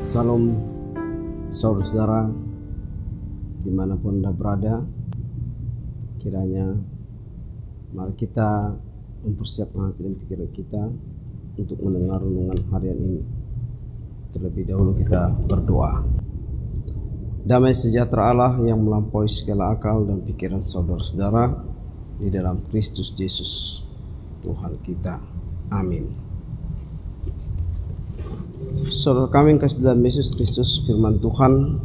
Salam saudara-saudara dimanapun Anda berada, kiranya mari kita mempersiapkan hati dan pikiran kita untuk mendengar renungan harian ini. Terlebih dahulu kita berdoa. Damai sejahtera Allah yang melampaui segala akal dan pikiran saudara-saudara di dalam Kristus Yesus Tuhan kita. Amin. Saudara kami yang kasih dalam Yesus Kristus, firman Tuhan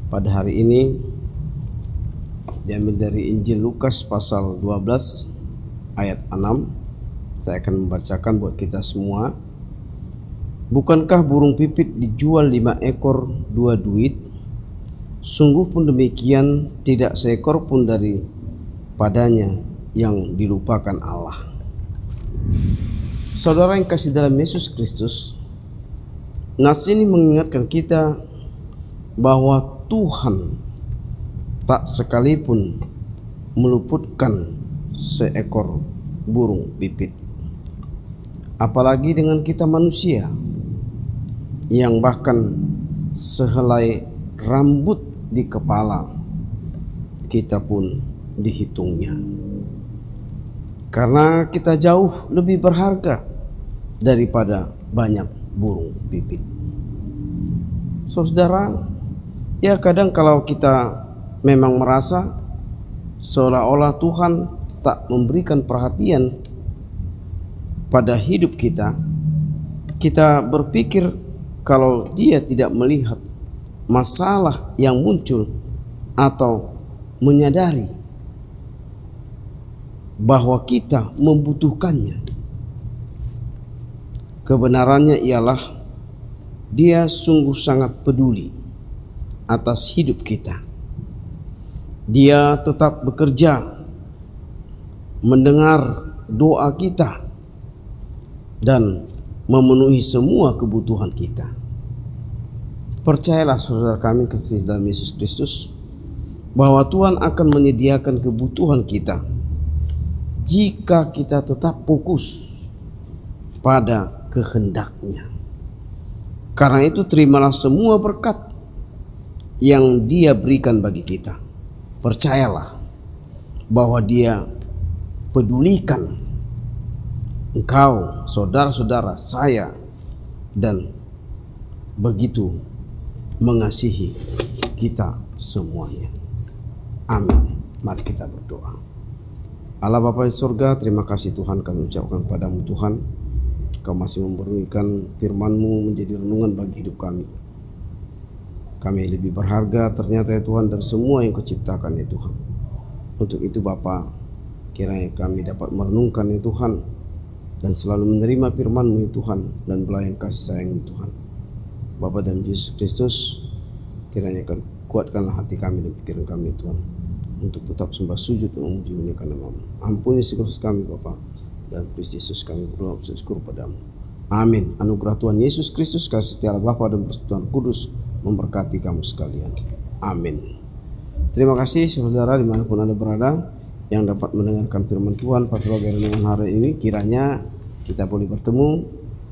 pada hari ini diambil dari Injil Lukas pasal 12 ayat 6. Saya akan membacakan buat kita semua. Bukankah burung pipit dijual 5 ekor 2 duit? Sungguh pun demikian tidak seekor pun daripadanya yang dilupakan Allah. Saudara yang kasih dalam Yesus Kristus, nas ini mengingatkan kita bahwa Tuhan tak sekalipun meluputkan seekor burung pipit. Apalagi dengan kita manusia yang bahkan sehelai rambut di kepala kita pun dihitungnya. Karena kita jauh lebih berharga daripada banyak burung pipit. Saudara, ya kadang kalau kita memang merasa seolah-olah Tuhan tak memberikan perhatian pada hidup kita, kita berpikir kalau Dia tidak melihat masalah yang muncul atau menyadari bahwa kita membutuhkannya. Kebenarannya ialah Dia sungguh sangat peduli atas hidup kita. Dia tetap bekerja, mendengar doa kita, dan memenuhi semua kebutuhan kita. Percayalah saudara kami kasih dalam Yesus Kristus, bahwa Tuhan akan menyediakan kebutuhan kita jika kita tetap fokus pada kehendak-Nya. Karena itu terimalah semua berkat yang Dia berikan bagi kita. Percayalah bahwa Dia pedulikan engkau, saudara-saudara, saya, dan begitu mengasihi kita semuanya. Amin. Mari kita berdoa. Allah Bapa di surga, terima kasih Tuhan kami ucapkan padamu Tuhan. Kau masih memberikan firman-Mu menjadi renungan bagi hidup kami. Kami lebih berharga ternyata ya Tuhan dari semua yang Kau ciptakan ya Tuhan. Untuk itu Bapa, kiranya kami dapat merenungkan ya Tuhan, dan selalu menerima firman-Mu ya Tuhan, dan pelayan kasih sayang ya Tuhan. Bapa dan Yesus Kristus, kiranya kuatkanlah hati kami dan pikiran kami ya Tuhan, untuk tetap sembah sujud dan memuji memuliakan nama-Mu. Ampuni segala dosa kami Bapa, dan Kristus Yesus kami berdoa bersyukur padamu. Amin. Anugerah Tuhan Yesus Kristus, kasih setia Bapa dan persekutuan Kudus memberkati kamu sekalian. Amin. Terima kasih saudara dimanapun Anda berada yang dapat mendengarkan firman Tuhan pada renungan hari ini. Kiranya kita boleh bertemu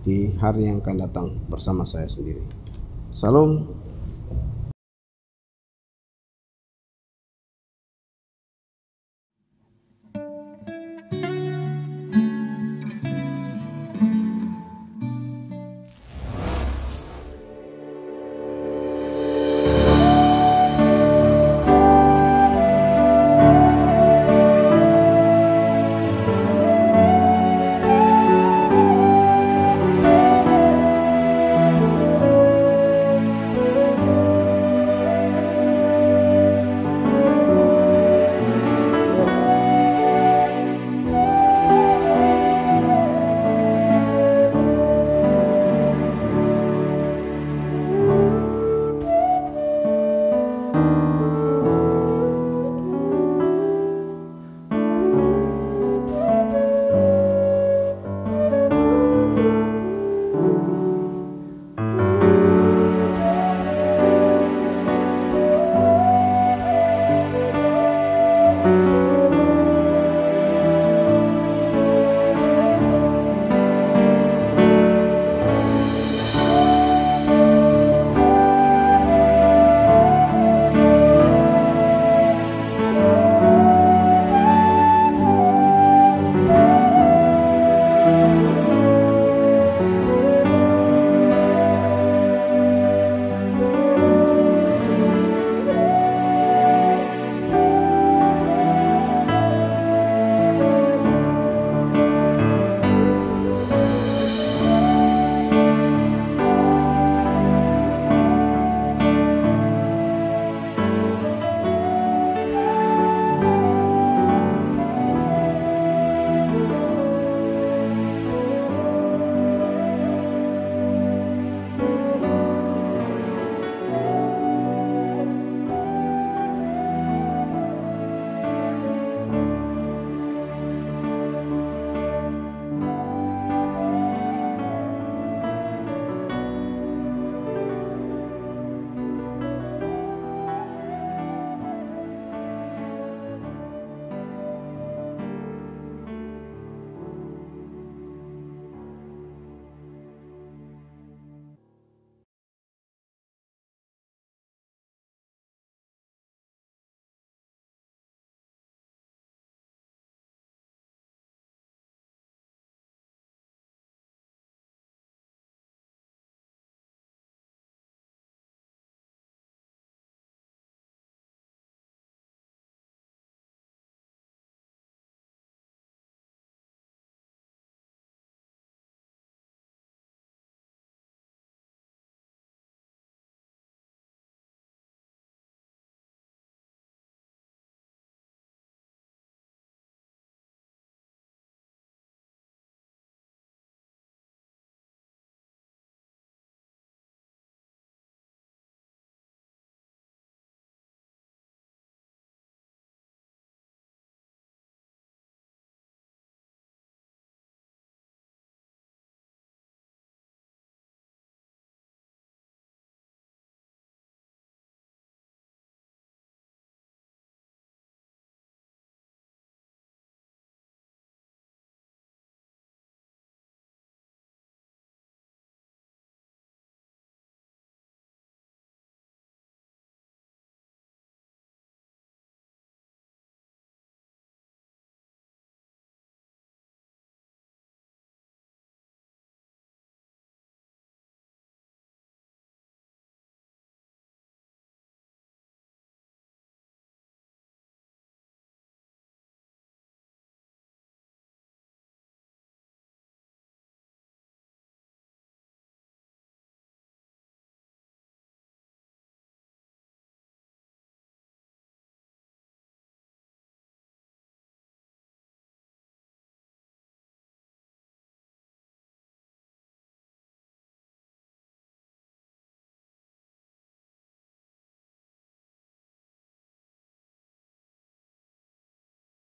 di hari yang akan datang bersama saya sendiri. Salam.